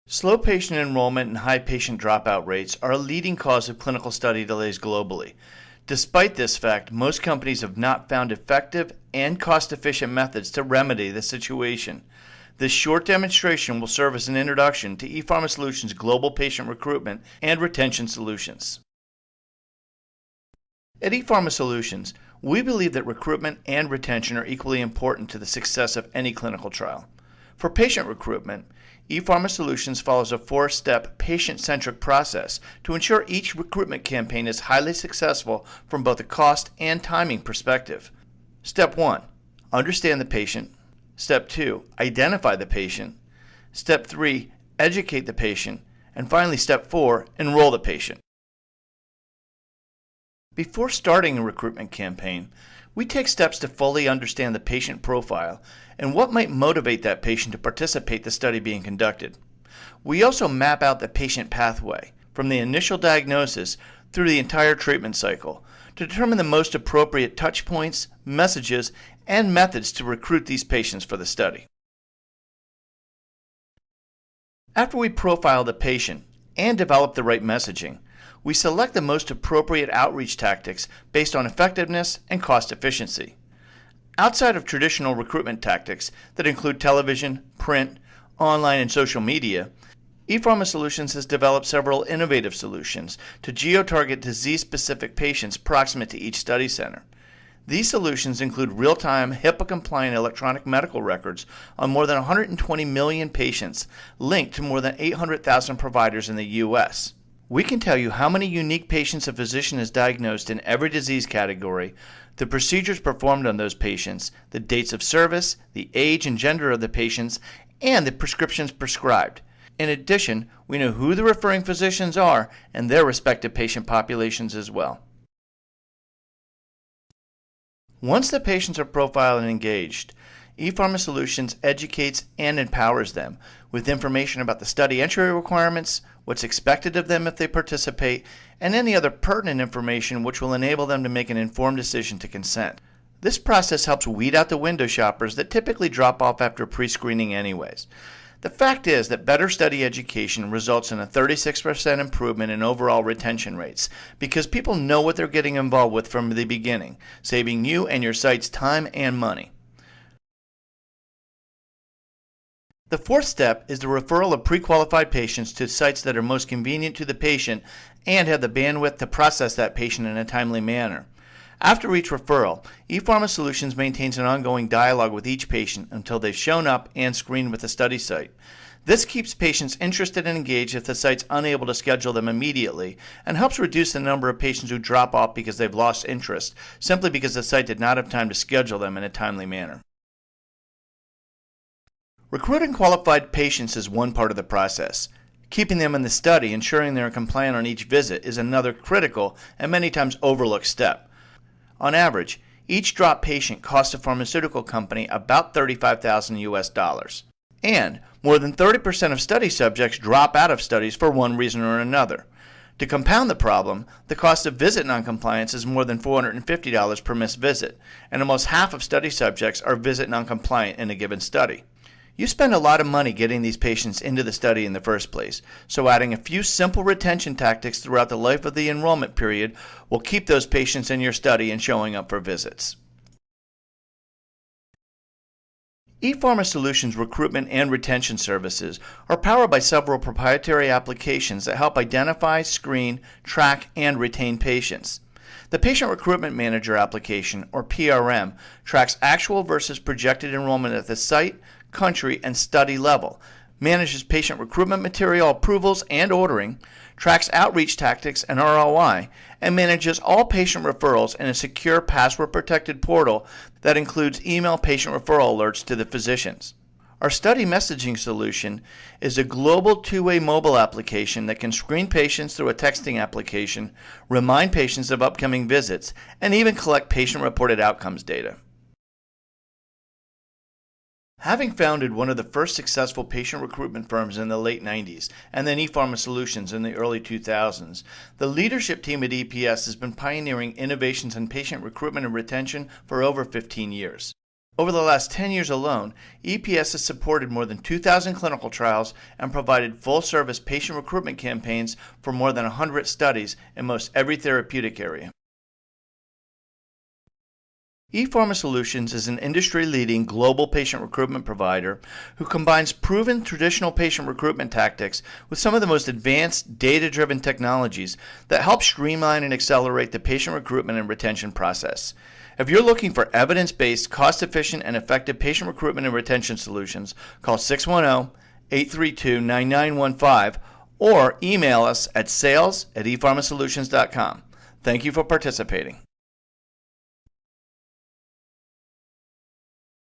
Slow patient enrollment and high patient dropout rates are a leading cause of clinical study delays globally. Despite this fact, most companies have not found effective and cost-efficient methods to remedy the situation. This short demonstration will serve as an introduction to ePharmaSolutions' global patient recruitment and retention solutions. At ePharmaSolutions, we believe that recruitment and retention are equally important to the success of any clinical trial. For patient recruitment, ePharmaSolutions follows a four-step patient-centric process to ensure each recruitment campaign is highly successful from both a cost and timing perspective. Step 1. Understand the patient. Step 2. Identify the patient. Step 3. Educate the patient. And finally, Step 4. Enroll the patient. Before starting a recruitment campaign, we take steps to fully understand the patient profile and what might motivate that patient to participate in the study being conducted. We also map out the patient pathway from the initial diagnosis through the entire treatment cycle to determine the most appropriate touch points, messages, and methods to recruit these patients for the study. After we profile the patient and develop the right messaging, we select the most appropriate outreach tactics based on effectiveness and cost efficiency. Outside of traditional recruitment tactics that include television, print, online, and social media, ePharmaSolutions has developed several innovative solutions to geo-target disease-specific patients proximate to each study center. These solutions include real-time, HIPAA-compliant electronic medical records on more than 120 million patients linked to more than 800,000 providers in the U.S. We can tell you how many unique patients a physician has diagnosed in every disease category, the procedures performed on those patients, the dates of service, the age and gender of the patients, and the prescriptions prescribed. In addition, we know who the referring physicians are and their respective patient populations as well. Once the patients are profiled and engaged, ePharmaSolutions educates and empowers them with information about the study entry requirements, what's expected of them if they participate, and any other pertinent information which will enable them to make an informed decision to consent. This process helps weed out the window shoppers that typically drop off after pre-screening anyways. The fact is that better study education results in a 36% improvement in overall retention rates because people know what they're getting involved with from the beginning, saving you and your site's time and money. The fourth step is the referral of pre-qualified patients to sites that are most convenient to the patient and have the bandwidth to process that patient in a timely manner. After each referral, ePharmaSolutions maintains an ongoing dialogue with each patient until they've shown up and screened with the study site. This keeps patients interested and engaged if the site's unable to schedule them immediately and helps reduce the number of patients who drop off because they've lost interest, simply because the site did not have time to schedule them in a timely manner. Recruiting qualified patients is one part of the process. Keeping them in the study, ensuring they are compliant on each visit, is another critical and many times overlooked step. On average, each drop patient costs a pharmaceutical company about $35,000 US. And more than 30% of study subjects drop out of studies for one reason or another. To compound the problem, the cost of visit noncompliance is more than $450 per missed visit, and almost half of study subjects are visit noncompliant in a given study. You spend a lot of money getting these patients into the study in the first place, so adding a few simple retention tactics throughout the life of the enrollment period will keep those patients in your study and showing up for visits. ePharmaSolutions recruitment and retention services are powered by several proprietary applications that help identify, screen, track, and retain patients. The Patient Recruitment Manager application, or PRM, tracks actual versus projected enrollment at the site, country, and study level, manages patient recruitment material approvals and ordering, tracks outreach tactics and ROI, and manages all patient referrals in a secure password-protected portal that includes email patient referral alerts to the physicians. Our study messaging solution is a global two-way mobile application that can screen patients through a texting application, remind patients of upcoming visits, and even collect patient-reported outcomes data. Having founded one of the first successful patient recruitment firms in the late 90s and then ePharmaSolutions in the early 2000s, the leadership team at EPS has been pioneering innovations in patient recruitment and retention for over 15 years. Over the last 10 years alone, EPS has supported more than 2,000 clinical trials and provided full-service patient recruitment campaigns for more than 100 studies in most every therapeutic area. ePharmaSolutions is an industry-leading global patient recruitment provider who combines proven traditional patient recruitment tactics with some of the most advanced data-driven technologies that help streamline and accelerate the patient recruitment and retention process. If you're looking for evidence-based, cost-efficient, and effective patient recruitment and retention solutions, call 610-832-9915 or email us at sales@epharmasolutions.com. Thank you for participating.